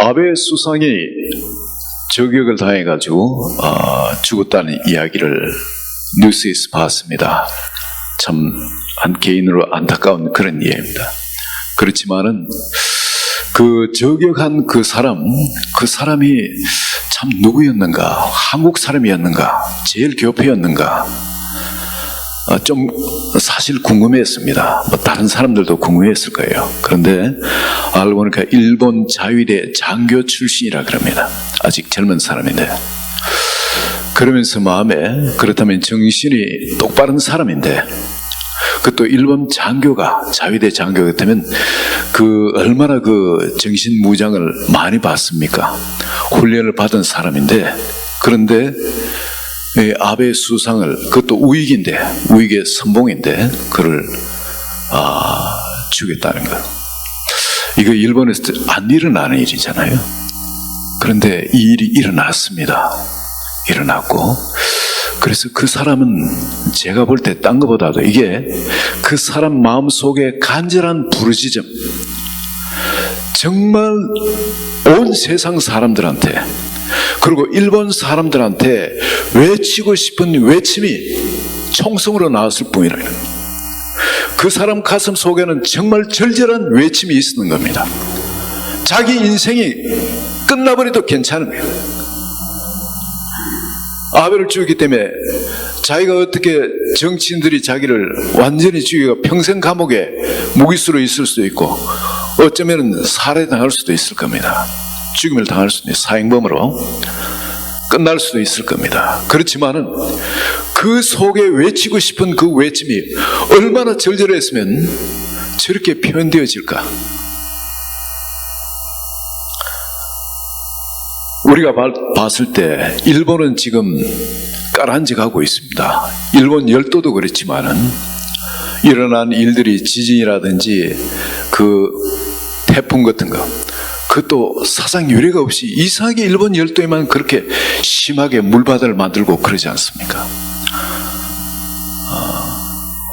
아베 수상이 저격을 당해가지고 죽었다는 이야기를 뉴스에서 봤습니다. 참 개인으로 안타까운 그런 예입니다. 그렇지만은 그 저격한 그 사람이 참 누구였는가? 한국 사람이었는가? 제일 교포였는가? 좀 사실 궁금했습니다. 뭐 다른 사람들도 궁금했을 거예요. 그런데 알고 보니까 일본 자위대 장교 출신이라 그럽니다. 아직 젊은 사람인데. 그러면서 마음에 그렇다면 정신이 똑바른 사람인데 그것도 일본 장교가 자위대 장교 같으면 얼마나 정신 무장을 많이 받습니까? 훈련을 받은 사람인데 그런데 아베 수상을 그것도 우익의 선봉인데 그를 죽였다는 거. 이거 일본에서 안 일어나는 일이잖아요. 그런데 이 일이 일어났고 그래서 그 사람은 제가 볼 때 딴 것보다도 이게 그 사람 마음속에 간절한 부르짖음, 정말 온 세상 사람들한테 그리고 일본 사람들한테 외치고 싶은 외침이 총성으로 나왔을 뿐이라. 그 사람 가슴 속에는 정말 절절한 외침이 있었는 겁니다. 자기 인생이 끝나버려도 괜찮은 거예요. 아베를 죽였기 때문에 자기가 어떻게 정치인들이 자기를 완전히 죽이고 평생 감옥에 무기수로 있을 수도 있고 어쩌면 살해당할 수도 있을 겁니다. 죽임을 당할 수도 있고 사형범으로 끝날 수도 있을 겁니다. 그렇지만은 그 속에 외치고 싶은 그 외침이 얼마나 절절했으면 저렇게 표현되어질까? 우리가 봤을 때 일본은 지금 까란지가고 있습니다. 일본 열도도 그렇지만은 일어난 일들이 지진이라든지 태풍 같은 거 그것도 사상 유례가 없이 이상하게 일본 열도에만 그렇게 심하게 물바다를 만들고 그러지 않습니까?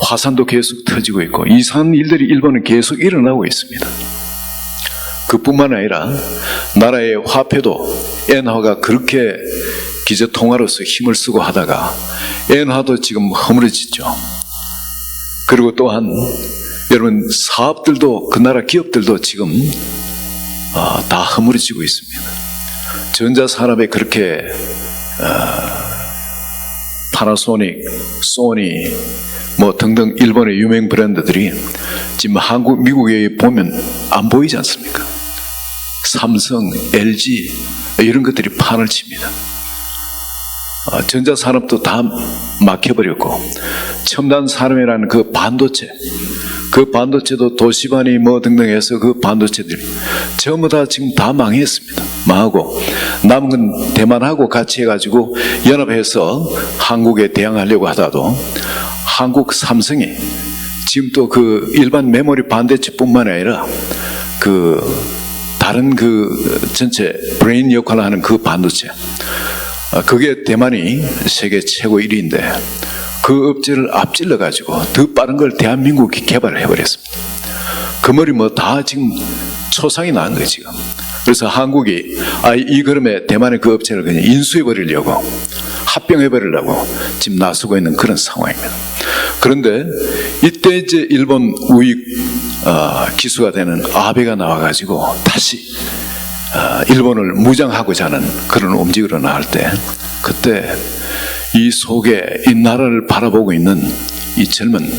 화산도 계속 터지고 있고 이상한 일들이 일본은 계속 일어나고 있습니다. 그뿐만 아니라 나라의 화폐도 엔화가 그렇게 기저통화로서 힘을 쓰고 하다가 엔화도 지금 허물어지죠. 그리고 또한 여러분 사업들도 그 나라 기업들도 지금 다 허물어지고 있습니다. 전자산업에 그렇게 파나소닉, 소니 뭐 등등 일본의 유명 브랜드들이 지금 미국에 보면 안 보이지 않습니까? 삼성, LG 이런 것들이 판을 칩니다. 전자산업도 다 막혀버렸고 첨단 산업이라는 그 반도체도 도시반이 뭐 등등 해서 그 반도체들이 전부 다 지금 다 망했습니다. 망하고 남은 건 대만하고 같이 해가지고 연합해서 한국에 대항하려고 하다도 한국 삼성이 지금 또 일반 메모리 반도체뿐만 아니라 다른 전체 브레인 역할을 하는 그 반도체 그게 대만이 세계 최고 1위인데 그 업체를 앞질러 가지고 더 빠른 걸 대한민국이 개발을 해버렸습니다. 그 머리 다 지금 초상이 난 거예요 지금. 그래서 한국이 이 그럼에 대만의 그 업체를 그냥 인수해버리려고 합병해버리려고 지금 나서고 있는 그런 상황입니다. 그런데 이때 이제 일본 우익 기수가 되는 아베가 나와가지고 다시 일본을 무장하고자 하는 그런 움직임으로 나올 때 그때 이 속에 이 나라를 바라보고 있는 이 젊은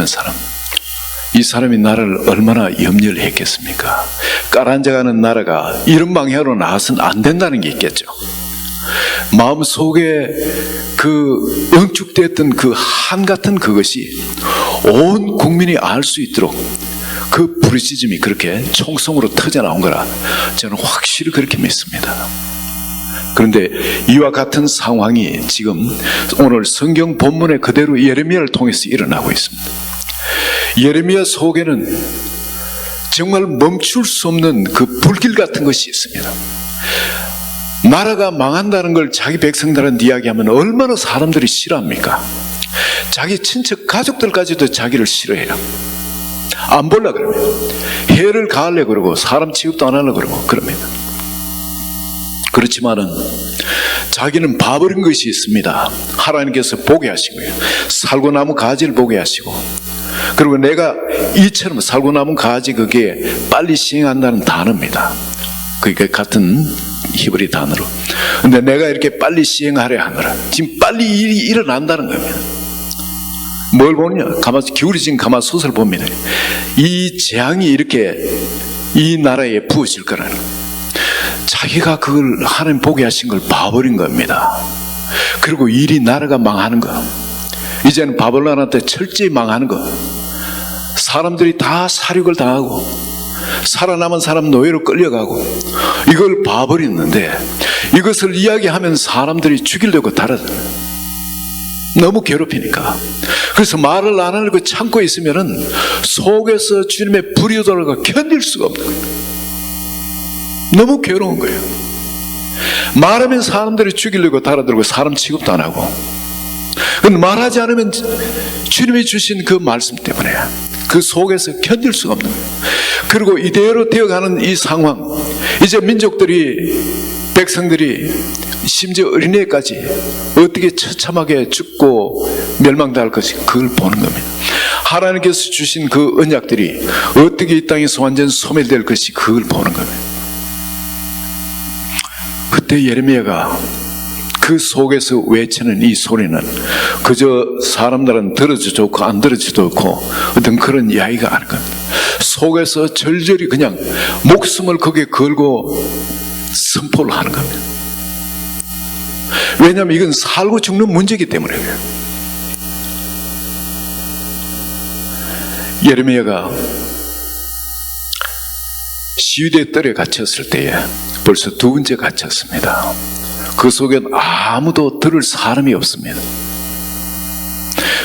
사람 이 사람이 나라를 얼마나 염려를 했겠습니까? 까란져가는 나라가 이런 방향으로 나와서는 안 된다는 게 있겠죠. 마음속에 응축됐던 한같은 그것이 온 국민이 알 수 있도록 그 부르짖음이 그렇게 총성으로 터져나온 거라 저는 확실히 그렇게 믿습니다. 그런데 이와 같은 상황이 지금 오늘 성경 본문에 그대로 예레미야를 통해서 일어나고 있습니다. 예레미야 속에는 정말 멈출 수 없는 불길 같은 것이 있습니다. 나라가 망한다는 걸 자기 백성들한테 이야기하면 얼마나 사람들이 싫어합니까? 자기 친척 가족들까지도 자기를 싫어해요. 안 볼라 그러면 해를 가하려 그러고 사람 취급도 안 하려 그러고 그럽니다. 그렇지만은 자기는 봐버린 것이 있습니다. 하나님께서 보게 하시고요. 살고 남은 가지를 보게 하시고, 그리고 내가 이처럼 살고 남은 가지, 그게 빨리 시행한다는 단어입니다. 그게 같은 히브리 단어로. 근데 내가 이렇게 빨리 시행하려 하느라 지금 빨리 일이 일어난다는 겁니다. 뭘 보느냐? 기울이진 가마솥을 봅니다. 이 재앙이 이렇게 이 나라에 부어질 거라는 거예요. 자기가 그걸 하나님 보게 하신 걸 봐버린 겁니다. 그리고 일이 나라가 망하는 거, 이제는 바벨론한테 철저히 망하는 거, 사람들이 다 사륙을 당하고 살아남은 사람 노예로 끌려가고, 이걸 봐버렸는데 이것을 이야기하면 사람들이 죽이려고 달아들어요. 너무 괴롭히니까. 그래서 말을 안 하려고 참고 있으면은 속에서 주님의 불이 돌아가 견딜 수가 없는 거예요. 너무 괴로운 거예요. 말하면 사람들이 죽이려고 달아들고 사람 취급도 안 하고, 근데 말하지 않으면 주님이 주신 그 말씀 때문에 그 속에서 견딜 수가 없는 거예요. 그리고 이대로 되어가는 이 상황, 이제 민족들이, 백성들이, 심지어 어린애까지 어떻게 처참하게 죽고 멸망당할 것이, 그걸 보는 겁니다. 하나님께서 주신 그 언약들이 어떻게 이 땅에서 완전 소멸될 것이, 그걸 보는 겁니다. 그때 예레미야가 그 속에서 외치는 이 소리는 그저 사람들은 들어도 좋고 안 들어도 좋고 어떤 그런 이야기가 아닌 겁니다. 속에서 절절히 그냥 목숨을 거기에 걸고 선포를 하는 겁니다. 왜냐하면 이건 살고 죽는 문제이기 때문에 그래요. 예레미야가 시위대 뜰에 갇혔을 때에 벌써 두 번째 갇혔습니다. 그 속엔 아무도 들을 사람이 없습니다.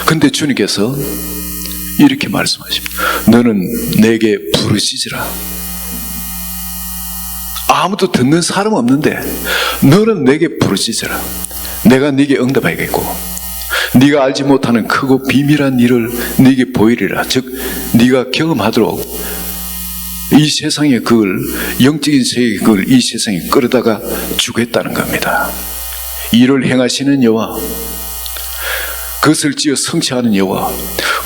근데 주님께서 이렇게 말씀하십니다. 너는 내게 부르짖으라. 아무도 듣는 사람 없는데 너는 내게 부르짖으라. 내가 네게 응답하겠고 네가 알지 못하는 크고 비밀한 일을 네게 보이리라. 즉 네가 경험하도록 이 세상에 그걸, 영적인 세계에 그걸 이 세상에 끌어다가 주겠다는 겁니다. 이를 행하시는 여호와, 그것을 지어 성취하는 여호와,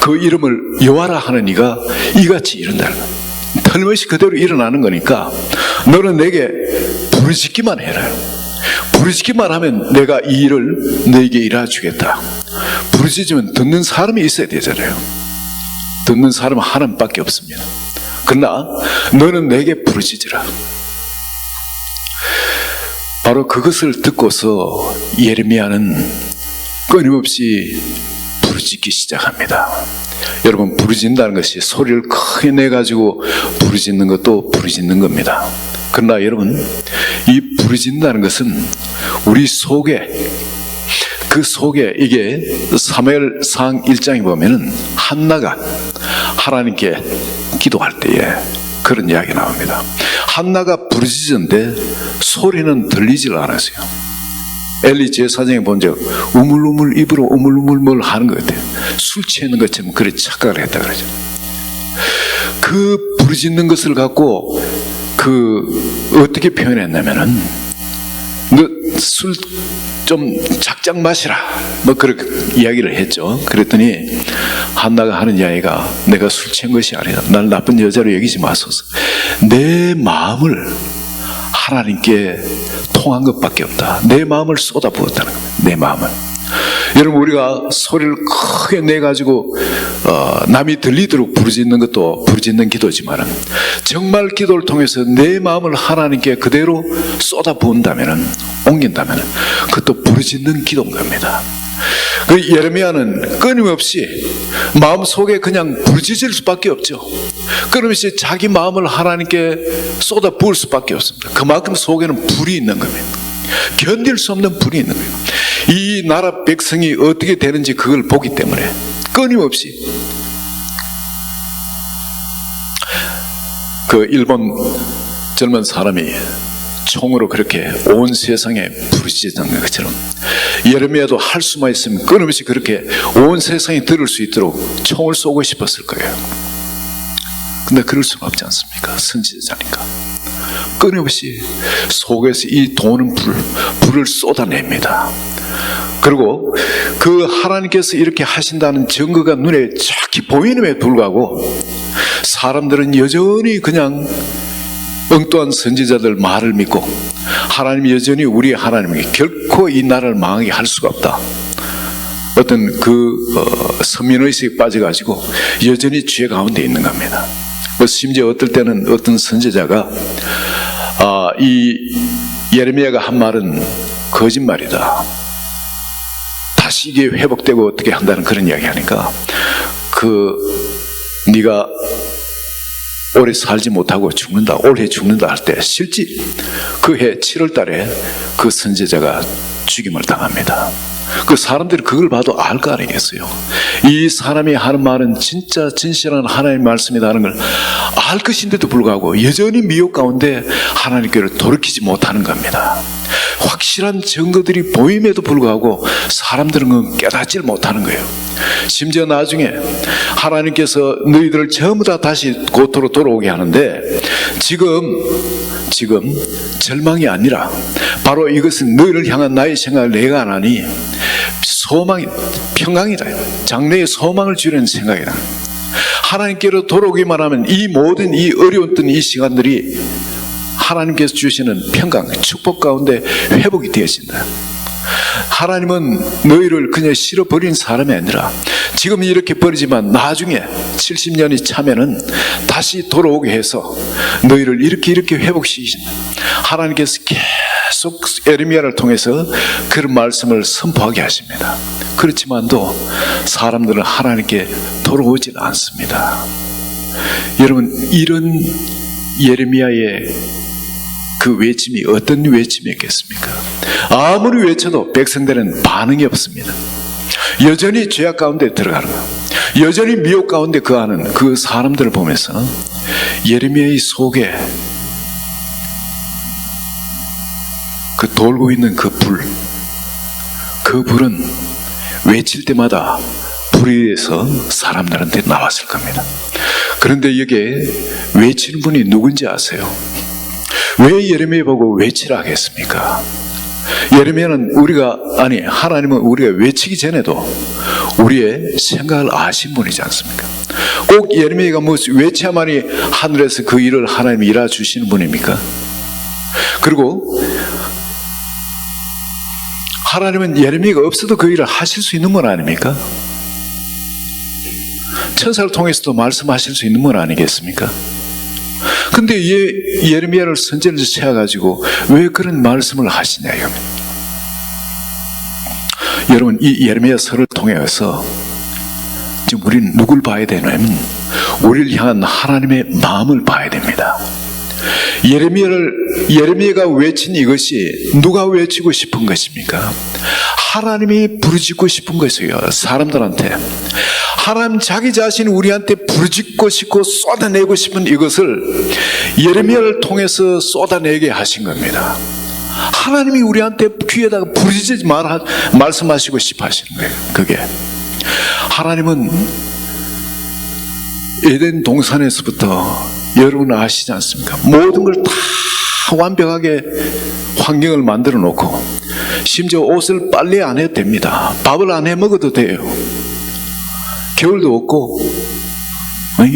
그 이름을 여호와라 하는 이가 이같이 이른다는 겁니다. 틀림없이 그대로 일어나는 거니까 너는 내게 부르짖기만 해라. 부르짖기만 하면 내가 이 일을 너에게 일해주겠다. 부르짖으면 듣는 사람이 있어야 되잖아요. 듣는 사람은 하나님밖에 없습니다. 그러나 너는 내게 부르짖으라. 바로 그것을 듣고서 예레미야는 끊임없이 부르짖기 시작합니다. 여러분, 부르짖는다는 것이 소리를 크게 내가지고 부르짖는 것도 부르짖는 겁니다. 그러나 여러분, 이 부르짖는다는 것은 우리 속에, 그 속에, 이게 사무엘상 1장에 보면은 한나가 하나님께 기도할 때에 그런 이야기 나옵니다. 한나가 부르짖었는데 소리는 들리질 않았어요. 엘리 제사장이 본 적 우물우물 입으로 우물우물 하는 것 같아요. 술 취하는 것처럼 그렇게 착각을 했다 그러죠. 그 부르짖는 것을 갖고 어떻게 표현했냐면은 너 술 좀 작작 마시라 뭐 그렇게 이야기를 했죠. 그랬더니 한나가 하는 이야기가 내가 술 취한 것이 아니라 날 나쁜 여자로 여기지 마소서. 내 마음을 하나님께 통한 것밖에 없다. 내 마음을 쏟아부었다는 겁니다. 내 마음을. 여러분, 우리가 소리를 크게 내가지고 남이 들리도록 부르짖는 것도 부르짖는 기도지만 정말 기도를 통해서 내 마음을 하나님께 그대로 쏟아부은다면, 옮긴다면 그것도 부르짖는 기도인 겁니다. 그 예레미야는 끊임없이 마음속에 그냥 부르짖을 수밖에 없죠. 끊임없이 자기 마음을 하나님께 쏟아부을 수밖에 없습니다. 그만큼 속에는 불이 있는 겁니다. 견딜 수 없는 불이 있는 거예요. 이 나라 백성이 어떻게 되는지 그걸 보기 때문에 끊임없이 그 일본 젊은 사람이 총으로 그렇게 온 세상에 부르짖는 것처럼 예레미야도 할 수만 있으면 끊임없이 그렇게 온 세상이 들을 수 있도록 총을 쏘고 싶었을 거예요. 근데 그럴 수는 없지 않습니까? 선지자니까. 끊임없이 속에서 이 도는 불을 쏟아냅니다. 그리고 그 하나님께서 이렇게 하신다는 증거가 눈에 정확히 보이는에 불구하고 사람들은 여전히 그냥 엉뚱한 선지자들 말을 믿고 하나님이 여전히 우리의 하나님이 결코 이 나라를 망하게 할 수가 없다. 어떤 선민의식에 빠져가지고 여전히 죄 가운데 있는 겁니다. 심지어 어떨 때는 어떤 선지자가 이 예레미야가 한 말은 거짓말이다. 다시 이게 회복되고 어떻게 한다는 그런 이야기 하니까 네가 오래 살지 못하고 죽는다, 올해 죽는다 할 때 실제 그 해 7월 달에 그 선지자가 죽임을 당합니다. 그 사람들이 그걸 봐도 알 거 아니겠어요? 이 사람이 하는 말은 진짜 진실한 하나님의 말씀이다 하는 걸 알 것인데도 불구하고 여전히 미혹 가운데 하나님께로 돌이키지 못하는 겁니다. 확실한 증거들이 보임에도 불구하고 사람들은 그건 깨닫지 못하는 거예요. 심지어 나중에 하나님께서 너희들을 전부 다 다시 고토로 돌아오게 하는데 지금 절망이 아니라 바로 이것은 너희를 향한 나의 생각을 내가 안 하니 평강이다. 장래의 소망을 주려는 생각이다. 하나님께로 돌아오기만 하면 이 모든 이 어려웠던 이 시간들이 하나님께서 주시는 평강, 축복 가운데 회복이 되어진다. 하나님은 너희를 그냥 실어버린 사람이 아니라 지금 이렇게 버리지만 나중에 70년이 차면은 다시 돌아오게 해서 너희를 이렇게 회복시키신다. 하나님께서 계속 예레미야를 통해서 그런 말씀을 선포하게 하십니다. 그렇지만도 사람들은 하나님께 돌아오질 않습니다. 여러분, 이런 예레미야의 그 외침이 어떤 외침이었겠습니까? 아무리 외쳐도 백성들은 반응이 없습니다. 여전히 죄악 가운데 들어가는 거예요. 여전히 미혹 가운데 거하는 그 사람들을 보면서 예레미야의 속에 그 돌고 있는 그 불은 외칠 때마다 불의에서 사람들한테 나왔을 겁니다. 그런데 여기에 외치는 분이 누군지 아세요? 왜 예레미야 보고 외치라 하겠습니까? 예레미야는 하나님은 우리가 외치기 전에도 우리의 생각을 아신 분이지 않습니까? 꼭 예레미야가 외쳐야만이 하늘에서 그 일을 하나님이 일하 주시는 분입니까? 그리고 하나님은 예레미야가 없어도 그 일을 하실 수 있는 분 아닙니까? 천사를 통해서도 말씀하실 수 있는 분 아니겠습니까? 근데 예레미야를 선지자로 세워가지고 왜 그런 말씀을 하시냐 이겁니다. 여러분, 이 예레미야서를 통해서 지금 우리는 누굴 봐야 되냐면 우리를 향한 하나님의 마음을 봐야 됩니다. 예레미야가 외친 이것이 누가 외치고 싶은 것입니까? 하나님이 부르짖고 싶은 것이에요. 사람들한테 하나님 자기 자신이 우리한테 부르짖고 싶고 쏟아내고 싶은 이것을 예레미야를 통해서 쏟아내게 하신 겁니다. 하나님이 우리한테 귀에다가 부르짖지 마라 말씀하시고 싶어 하시는 거예요. 그게 하나님은 에덴 동산에서부터 여러분 아시지 않습니까? 모든 걸 다 완벽하게 환경을 만들어 놓고 심지어 옷을 빨래 안 해도 됩니다. 밥을 안 해 먹어도 돼요. 겨울도 없고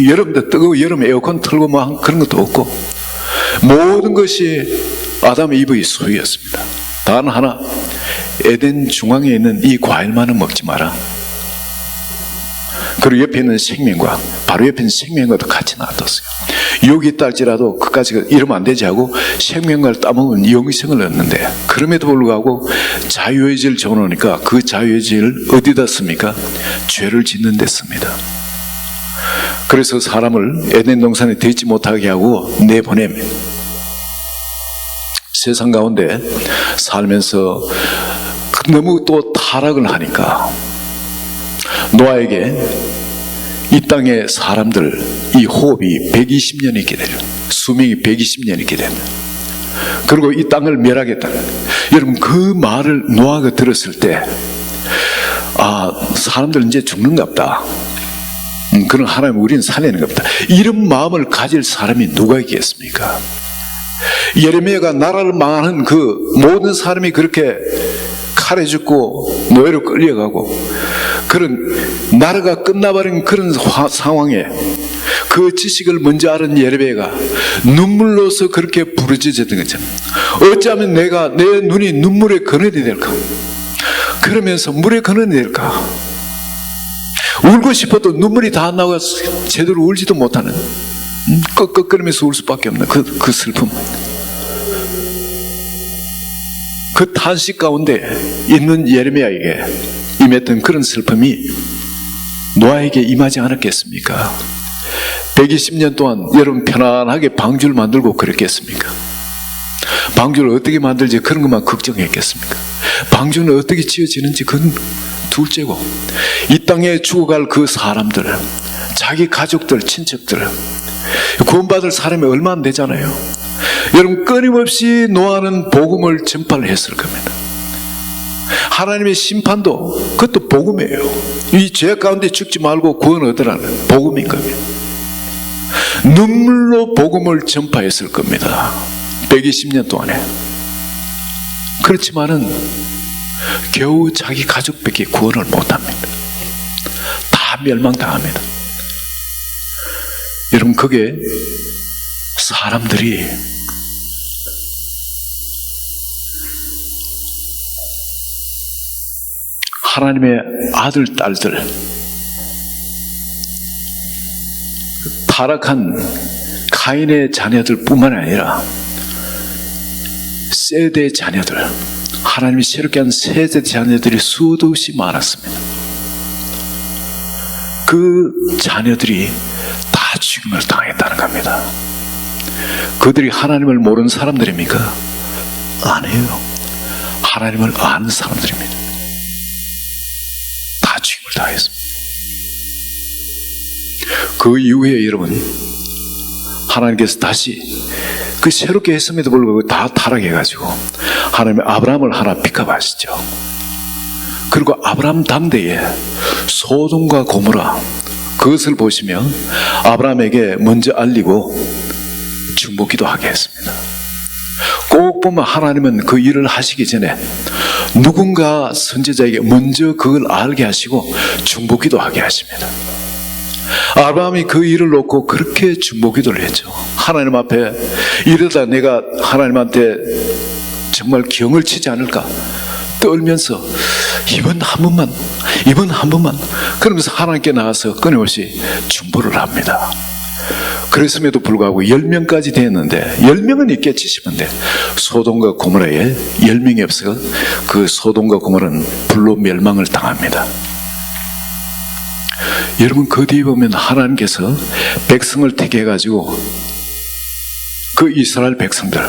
여름도 뜨거워 여름 에어컨 틀고 막 그런 것도 없고 모든 것이 아담 이브의 소유였습니다. 단 하나, 에덴 중앙에 있는 이 과일만은 먹지 마라. 그리고 옆에 있는 생명과 바로 옆에 있는 생명과도 같이 놔뒀어요. 유혹이 있다 할지라도 그까지 이러면 안 되지 하고 생명과를 따먹으면 영생을 얻는데 그럼에도 불구하고 자유의지를 정해놓으니까 그 자유의지를 어디다 씁니까? 죄를 짓는 데 씁니다. 그래서 사람을 에덴 동산에 되지 못하게 하고 내보냅니다. 세상 가운데 살면서 너무 또 타락을 하니까 노아에게 이 땅의 사람들 이 호흡이 120년이 있게 되죠. 수명이 120년이 있게 됩니다. 그리고 이 땅을 멸하겠다. 여러분 그 말을 노아가 들었을 때 사람들 이제 죽는갑다. 그런 하나님을 우리는 살리는 겁니다. 이런 마음을 가질 사람이 누가 있겠습니까? 예레미야가 나라를 망하는 그 모든 사람이 그렇게 칼에 죽고 노예로 끌려가고 그런 나라가 끝나버린 그런 상황에 그 지식을 먼저 알은 예레미야가 눈물로서 그렇게 부르짖었던 것처럼 어쩌면 내가 내 눈이 눈물의 근원이 될까? 그러면서 물의 근원이 될까? 울고 싶어도 눈물이 다 안 나와서 제대로 울지도 못하는 꺽꺽거리면서 울 수밖에 없는 그 슬픔, 그 탄식 가운데 있는 예레미야에게 임했던 그런 슬픔이 노아에게 임하지 않았겠습니까? 120년 동안 여러분 편안하게 방주를 만들고 그랬겠습니까? 방주를 어떻게 만들지 그런 것만 걱정했겠습니까? 방주는 어떻게 지어지는지 그건 둘째고, 이 땅에 죽어갈 그 사람들, 자기 가족들, 친척들, 구원받을 사람이 얼마 안 되잖아요. 여러분 끊임없이 노아는 복음을 전파를 했을 겁니다. 하나님의 심판도 그것도 복음이에요. 이 죄 가운데 죽지 말고 구원 얻으라는 복음인 겁니다. 눈물로 복음을 전파했을 겁니다. 120년 동안에. 그렇지만은 겨우 자기 가족밖에 구원을 못합니다. 다 멸망당합니다. 여러분 그게 사람들이 하나님의 아들, 딸들, 타락한 가인의 자녀들 뿐만 아니라 세대의 자녀들, 하나님이 새롭게 한 세대 자녀들이 수도 없이 많았습니다. 그 자녀들이 다 죽임을 당했다는 겁니다. 그들이 하나님을 모르는 사람들입니까? 아니에요. 하나님을 아는 사람들입니다. 다 죽임을 당했습니다. 그 이후에 여러분 하나님께서 다시 그 새롭게 했음에도 불구하고 다 타락해가지고 하나님의 아브라함을 하나 픽업하시죠. 그리고 아브라함 당대에 소돔과 고모라, 그것을 보시면 아브라함에게 먼저 알리고 중보기도 하게 했습니다. 꼭 보면 하나님은 그 일을 하시기 전에 누군가 선지자에게 먼저 그걸 알게 하시고 중보기도 하게 하십니다. 아브라함이 그 일을 놓고 그렇게 중보기도를 했죠. 하나님 앞에 이러다 내가 하나님한테 정말 경을 치지 않을까 떨면서 이번 한 번만 그러면서 하나님께 나가서 끊임없이 중보를 합니다. 그랬음에도 불구하고 10명까지 됐는데 10명은 있겠지 싶은데 소돔과 고모라에 10명이 없어서 그 소돔과 고모라는 불로 멸망을 당합니다. 여러분 그 뒤에 보면 하나님께서 백성을 택해가지고 그 이스라엘 백성들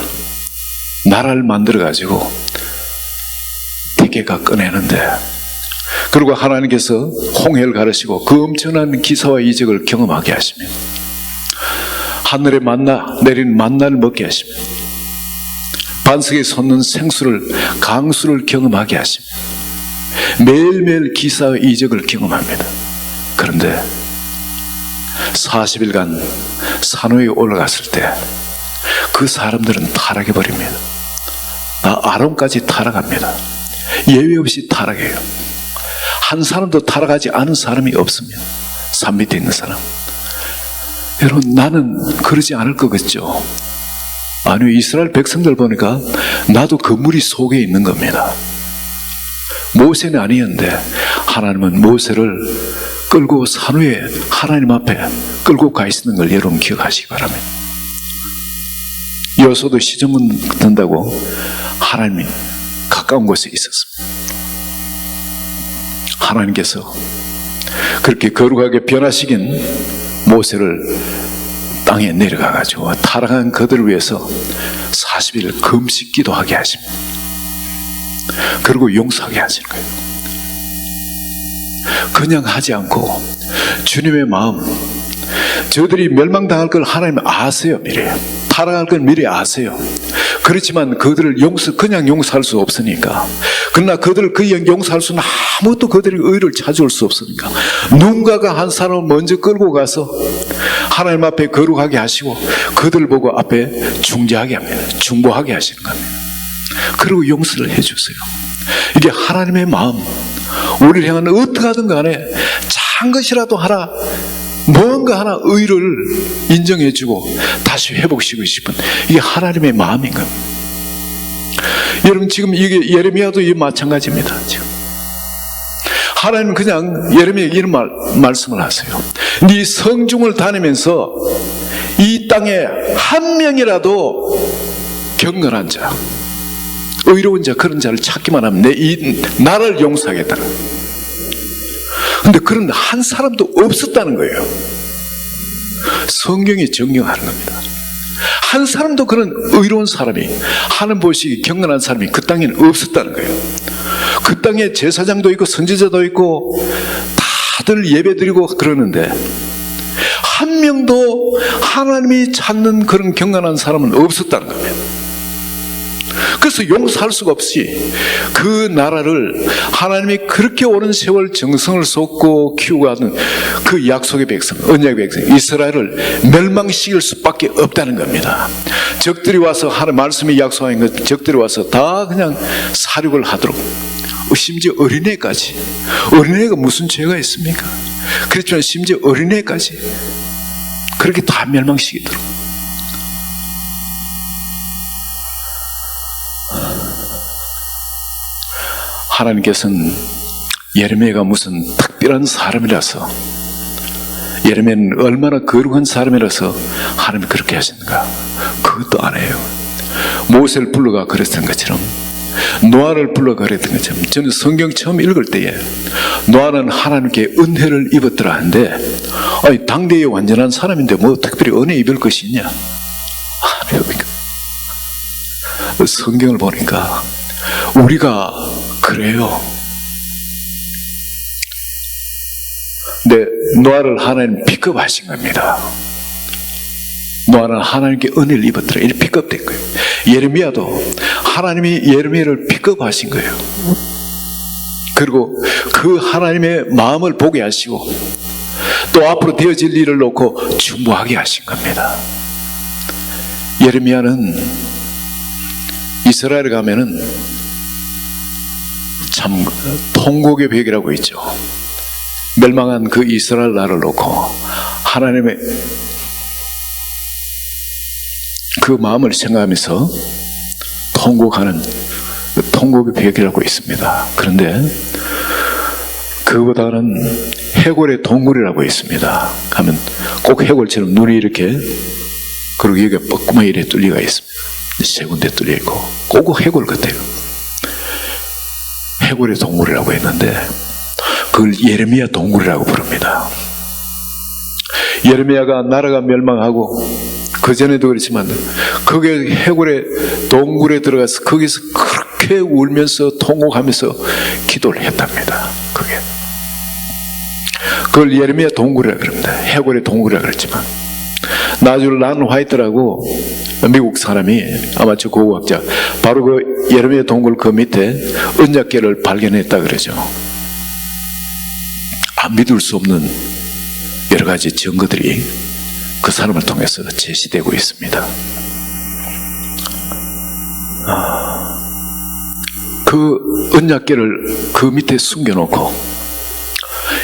나라를 만들어가지고 택해가 꺼내는데, 그리고 하나님께서 홍해를 가르시고 그 엄청난 기사와 이적을 경험하게 하시며 하늘에 내린 만나를 먹게 하시며 반석에 솟는 생수를 강수를 경험하게 하시며 매일매일 기사와 이적을 경험합니다. 그런데 40일간 산 위에 올라갔을 때 그 사람들은 타락해버립니다. 아론까지 타락합니다. 예외 없이 타락해요. 한 사람도 타락하지 않은 사람이 없습니다. 산 밑에 있는 사람. 여러분 나는 그러지 않을 것 같죠? 아니요, 이스라엘 백성들 보니까 나도 그 무리 속에 있는 겁니다. 모세는 아니었는데 하나님은 모세를 끌고 산 위에 하나님 앞에 끌고 가 있는 걸 여러분 기억하시기 바랍니다. 여호수아도 시정문 든다고 하나님이 가까운 곳에 있었습니다. 하나님께서 그렇게 거룩하게 변화시킨 모세를 땅에 내려가가지고 타락한 그들을 위해서 40일 금식 기도하게 하십니다. 그리고 용서하게 하시는 거예요. 그냥 하지 않고 주님의 마음, 저들이 멸망당할 걸 하나님 아세요. 미리 타락할 걸 미리 아세요. 그렇지만 그들을 그냥 용서할 수 없으니까. 그러나 그들을 그냥 용서할 수는 아무것도 그들의 의를 찾아올 수 없으니까 누군가가 한 사람을 먼저 끌고 가서 하나님 앞에 거룩하게 하시고 그들 보고 앞에 중재하게 합니다. 중보하게 하시는 겁니다. 그리고 용서를 해주세요. 이게 하나님의 마음. 우리를 향하는 어떻게 하든 간에 작은 것이라도 하나, 뭔가 하나 의를 인정해주고 다시 회복시키고 싶은 이게 하나님의 마음인 겁니다. 여러분, 지금 이게 예레미야도 이 마찬가지입니다. 지금 하나님은 그냥 예레미야에게 이런 말씀을 하세요. 네 성중을 다니면서 이 땅에 한 명이라도 경건한 자, 의로운 자, 그런 자를 찾기만 하면 이 나라를 용서하겠다. 근데 그런 한 사람도 없었다는 거예요. 성경이 정령하는 겁니다. 한 사람도 그런 의로운 사람이, 하나님 보시기 경건한 사람이 그 땅에는 없었다는 거예요. 그 땅에 제사장도 있고 선지자도 있고 다들 예배드리고 그러는데 한 명도 하나님이 찾는 그런 경건한 사람은 없었다는 겁니다. 그래서 용서할 수가 없이 그 나라를 하나님이 그렇게 오랜 세월 정성을 쏟고 키우고 하는 그 약속의 백성, 언약의 백성 이스라엘을 멸망시킬 수밖에 없다는 겁니다. 적들이 와서 하나님 말씀이 약속한 것, 적들이 와서 다 그냥 사륙을 하도록, 심지어 어린애까지, 어린애가 무슨 죄가 있습니까? 그렇지만 심지어 어린애까지 그렇게 다 멸망시키도록. 하나님께서는 예레미야가 무슨 특별한 사람이라서, 예레미야는 얼마나 거룩한 사람이라서 하나님이 그렇게 하셨는가? 그것도 안 해요. 모세를 불러가 그랬던 것처럼, 노아를 불러가 그랬던 것처럼, 저는 성경 처음 읽을 때에 노아는 하나님께 은혜를 입었더라 하는데, 아니 당대의 완전한 사람인데 뭐 특별히 은혜 입을 것이 있냐? 성경을 보니까 우리가 그래요. 근데 노아를 하나님 픽업하신 겁니다. 노아는 하나님께 은혜를 입었더라. 이렇게 픽업된 거예요. 예레미야도 하나님이 예레미야를 픽업하신 거예요. 그리고 그 하나님의 마음을 보게 하시고 또 앞으로 되어질 일을 놓고 중보하게 하신 겁니다. 예레미야는 이스라엘에 가면은 참 통곡의 벽이라고 있죠. 멸망한 그 이스라엘 나라를 놓고 하나님의 그 마음을 생각하면서 통곡하는 그 통곡의 벽이라고 있습니다. 그런데 그보다는 해골의 동굴이라고 있습니다. 하면 꼭 해골처럼 눈이 이렇게, 그리고 여기가 뻐꾸만 이렇게 뚫리가 있습니다. 세 군데 뚫려 있고 꼭 해골 같아요. 해골의 동굴이라고 했는데 그걸 예레미야 동굴이라고 부릅니다. 예레미야가 나라가 멸망하고 그 전에도 그렇지만 거기에 해골의 동굴에 들어가서 거기서 그렇게 울면서 통곡하면서 기도를 했답니다. 그걸 예레미야 동굴이라고 그럽니다. 해골의 동굴이라고 그랬지만 나중에 란 화이트라고 미국 사람이, 아마추어 고고학자, 바로 그 예레미야 동굴 그 밑에 언약궤를 발견했다 그러죠. 안 믿을 수 없는 여러 가지 증거들이 그 사람을 통해서 제시되고 있습니다. 그 언약궤를 그 밑에 숨겨놓고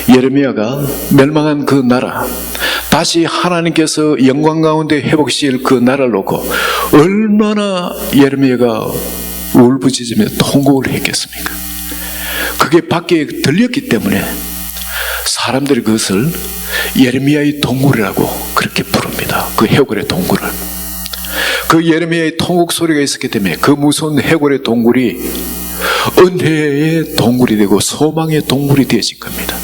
예레미야가 멸망한 그 나라, 다시 하나님께서 영광 가운데 회복시킬 그 나라를 놓고 얼마나 예레미야가 울부짖으며 통곡을 했겠습니까? 그게 밖에 들렸기 때문에 사람들이 그것을 예레미야의 동굴이라고 그렇게 부릅니다. 그 해골의 동굴을. 그 예레미야의 통곡 소리가 있었기 때문에 그 무서운 해골의 동굴이 은혜의 동굴이 되고 소망의 동굴이 되어진 겁니다.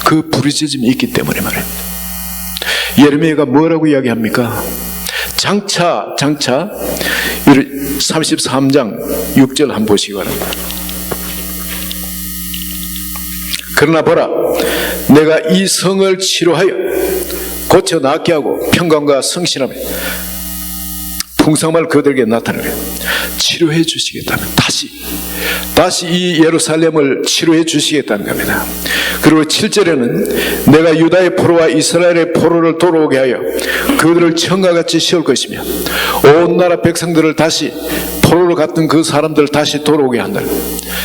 그 부르짖음이 있기 때문에 말입니다. 예레미야가 뭐라고 이야기합니까? 장차 33장 6절 한번 보시기 바랍니다. 그러나 보라, 내가 이 성을 치료하여 고쳐 낫게 하고 평강과 성실함에 풍성함을 그들에게 나타내요. 치료해 주시겠다면 다시 이 예루살렘을 치료해 주시겠다는 겁니다. 그리고 7절에는 내가 유다의 포로와 이스라엘의 포로를 돌아오게 하여 그들을 청과같이 씌울 것이며 온 나라 백성들을 다시 포로로 갔던 그 사람들을 다시 돌아오게 한다.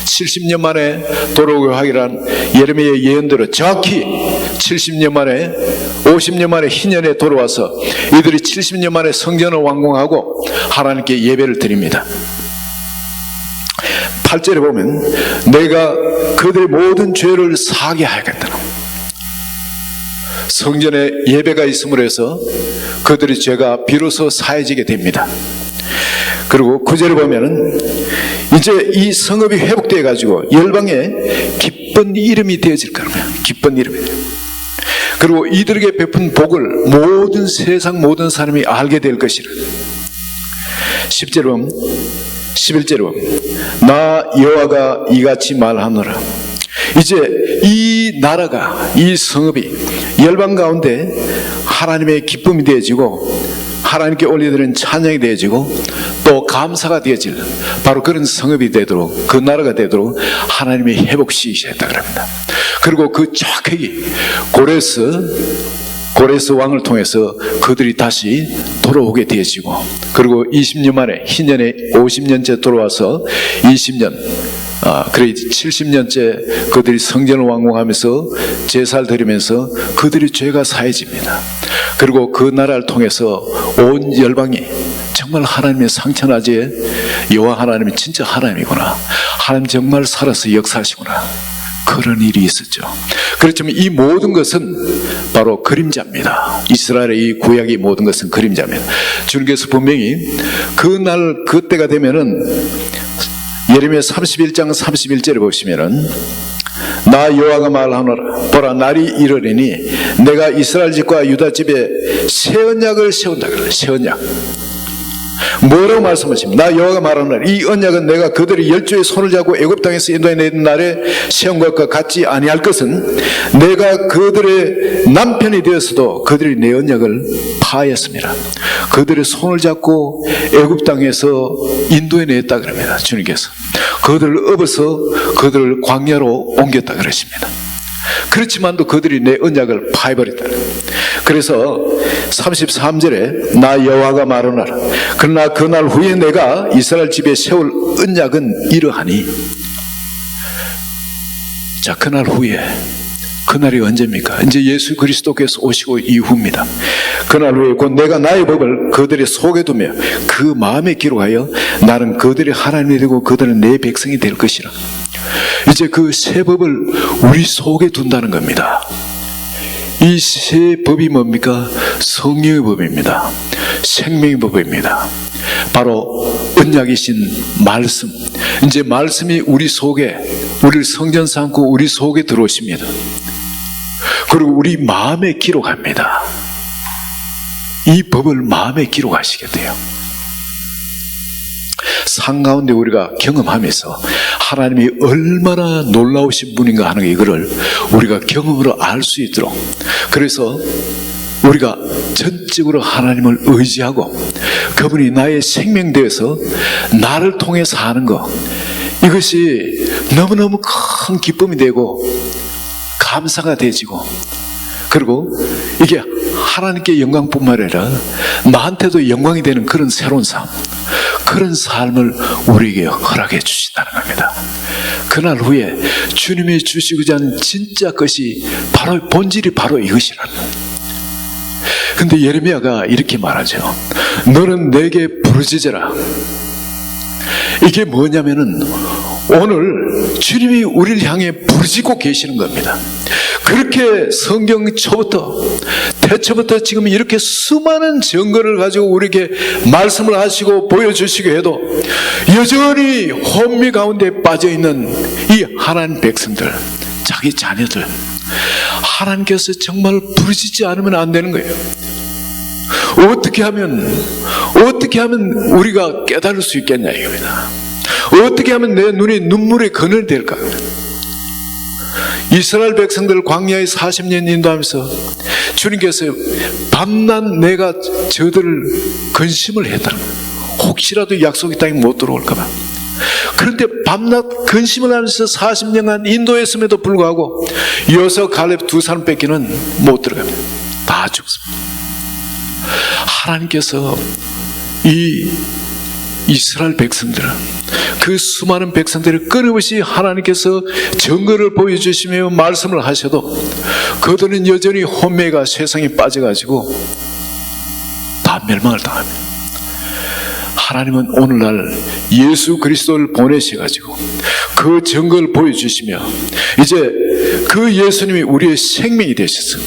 70년 만에 돌아오게 하기란 예레미야의 예언대로 정확히 70년 만에 50년 만에 희년에 돌아와서 이들이 70년 만에 성전을 완공하고 하나님께 예배를 드립니다. 8절에 보면 내가 그들의 모든 죄를 사하게 하겠다. 성전에 예배가 있음으로 해서 그들의 죄가 비로소 사해지게 됩니다. 그리고 9절에 보면은 이제 이 성읍이 회복되어 가지고 열방에 기쁜 이름이 되어질 거예요. 기쁜 이름이. 그리고 이들에게 베푼 복을 모든 세상 모든 사람이 알게 될 것이라. 10절에 보면 11절에 보면 나 여호와가 이같이 말하노라. 이제 이 나라가 이 성읍이 열방 가운데 하나님의 기쁨이 되어지고 하나님께 올려드리는 찬양이 되어지고 또 감사가 되어질 바로 그런 성읍이 되도록 그 나라가 되도록 하나님이 회복시키셨다 그럽니다. 그리고 그 정확하게 고레스 왕을 통해서 그들이 다시 돌아오게 되어지고 그리고 20년 만에 희년에 50년째 돌아와서 20년 그래 70년째 그들이 성전을 완공하면서 제사를 드리면서 그들의 죄가 사해집니다. 그리고 그 나라를 통해서 온 열방이 정말 하나님의 상천하지에 여호와 하나님이 진짜 하나님이구나, 하나님 정말 살아서 역사하시구나, 그런 일이 있었죠. 그렇지만 이 모든 것은 바로 그림자입니다. 이스라엘의 이 구약의 모든 것은 그림자입니다. 주님께서 분명히 그날 그때가 되면은 예레미야 31장 31절에 보시면은 나 여호와가 말하노라 보라 날이 이르리니 내가 이스라엘 집과 유다 집에 새 언약을 세운다 그래요. 새 언약. 뭐라고 말씀하십니까? 나 여호와가 말하노라 이 언약은 내가 그들이 열조의 손을 잡고 애굽 땅에서 인도해 내는 날에 세운 것과 같지 아니할 것은 내가 그들의 남편이 되었어도 그들이 내 언약을 파하였습니다. 그들의 손을 잡고 애굽 땅에서 인도해 냈다 그럽니다. 주님께서 그들을 업어서 그들을 광야로 옮겼다 그러십니다. 그렇지만도 그들이 내 언약을 파해버렸다. 그래서 33절에 나 여호와가 말하노라 그러나 그날 후에 내가 이스라엘 집에 세울 언약은 이러하니. 자, 그날 후에, 그날이 언제입니까? 이제 예수 그리스도께서 오시고 이후입니다. 그날 후에 곧 내가 나의 법을 그들의 속에 두며 그 마음에 기록하여 나는 그들의 하나님이 되고 그들은 내 백성이 될 것이라. 이제 그 새 법을 우리 속에 둔다는 겁니다. 이 새 법이 뭡니까? 성령의 법입니다. 생명의 법입니다. 바로 언약이신 말씀. 이제 말씀이 우리 속에, 우리를 성전 삼고 우리 속에 들어오십니다. 그리고 우리 마음에 기록합니다. 이 법을 마음에 기록하시게 돼요. 상 가운데 우리가 경험하면서 하나님이 얼마나 놀라우신 분인가 하는 이거를 우리가 경험으로 알 수 있도록, 그래서 우리가 전적으로 하나님을 의지하고 그분이 나의 생명 되어서 나를 통해서 하는 것, 이것이 너무너무 큰 기쁨이 되고 감사가 되지고, 그리고 이게 하나님께 영광뿐만 아니라 나한테도 영광이 되는 그런 새로운 삶, 그런 삶을 우리에게 허락해 주신다는 겁니다. 그날 후에 주님이 주시고자 하는 진짜 것이 바로 본질이 바로 이것이라는. 근데 예레미야가 이렇게 말하죠. 너는 내게 부르짖어라. 이게 뭐냐면은 오늘 주님이 우리를 향해 부르짖고 계시는 겁니다. 그렇게 성경 초부터 태초부터 지금 이렇게 수많은 증거를 가지고 우리에게 말씀을 하시고 보여주시고 해도 여전히 혼미 가운데 빠져있는 이 하나님 백성들, 자기 자녀들, 하나님께서 정말 부르짖지 않으면 안 되는 거예요. 어떻게 하면 우리가 깨달을 수 있겠냐 이겁니다. 어떻게 하면 내 눈이 눈물의 그늘 될까? 이스라엘 백성들 광야에 40년 인도하면서 주님께서 밤낮 내가 저들을 근심을 했다는 거예요. 혹시라도 약속의 땅에 못 들어올까 봐. 그런데 밤낮 근심을 하면서 40년간 인도했음에도 불구하고 여호수아 갈렙 두 사람 뺏기는 못 들어갑니다. 다 죽습니다. 하나님께서 이 이스라엘 백성들은, 그 수많은 백성들을 끊임없이 하나님께서 증거를 보여주시며 말씀을 하셔도 그들은 여전히 혼매가 세상에 빠져가지고 다 멸망을 당합니다. 하나님은 오늘날 예수 그리스도를 보내셔가지고 그 증거를 보여주시며 이제 그 예수님이 우리의 생명이 되셔서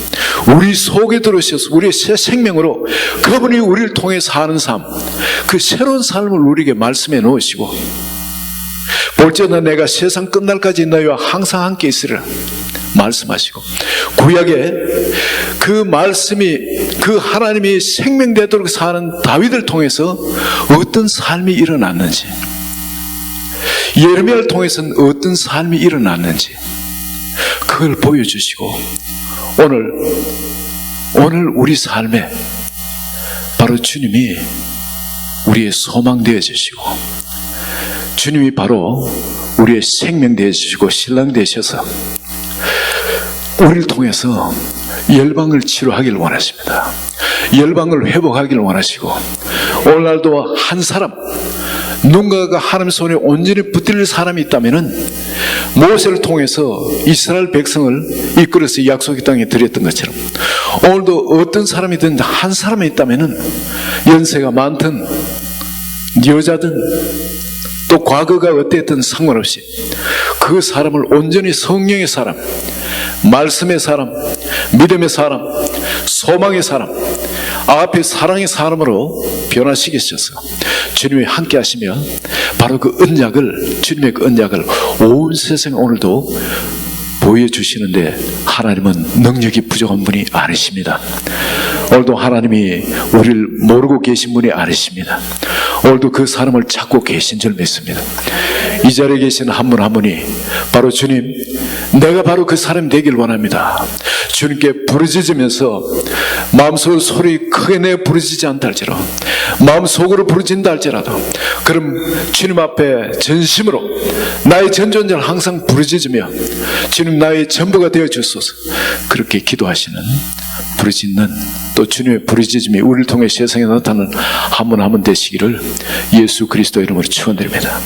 우리 속에 들어오셔서 우리의 새 생명으로 그분이 우리를 통해 사는 삶, 그 새로운 삶을 우리에게 말씀해 놓으시고 볼지어다 내가 세상 끝날까지 너희와 항상 함께 있으리라 말씀하시고, 구약에 그 말씀이 그 하나님이 생명되도록 사는 다윗을 통해서 어떤 삶이 일어났는지, 예레미야를 통해서는 어떤 삶이 일어났는지 그걸 보여주시고 오늘 우리 삶에 바로 주님이 우리의 소망 되어주시고 주님이 바로 우리의 생명 되어주시고 신랑 되셔서 우리를 통해서 열방을 치료하기를 원하십니다. 열방을 회복하기를 원하시고 오늘날도 한 사람, 누군가가 하나님 손에 온전히 붙들 사람이 있다면 모세를 통해서 이스라엘 백성을 이끌어서 약속의 땅에 들였던 것처럼 오늘도 어떤 사람이든 한 사람이 있다면 연세가 많든 여자든 또 과거가 어땠든 상관없이 그 사람을 온전히 성령의 사람, 말씀의 사람, 믿음의 사람, 소망의 사람, 앞에 사랑의 사람으로 변화시키셔서 주님이 함께 하시며 바로 그 언약을, 주님의 그 언약을 온 세상에 오늘도 보여주시는데 하나님은 능력이 부족한 분이 아니십니다. 오늘도 하나님이 우리를 모르고 계신 분이 아니십니다. 오늘도 그 사람을 찾고 계신 줄 믿습니다. 이 자리에 계신 한 분 한 분이 바로 주님, 내가 바로 그 사람이 되길 원합니다. 주님께 부르짖으면서 마음속으로 소리 크게 내 부르짖지 않다 할지라도, 마음속으로 부르짖는다 할지라도 그럼 주님 앞에 전심으로 나의 전존자를 항상 부르짖으며 주님 나의 전부가 되어 주소서, 그렇게 기도하시는, 부르짖는, 또 주님의 부르짖음이 우리를 통해 세상에 나타나는 한 분 한 분 되시기를 예수 그리스도 이름으로 축원드립니다.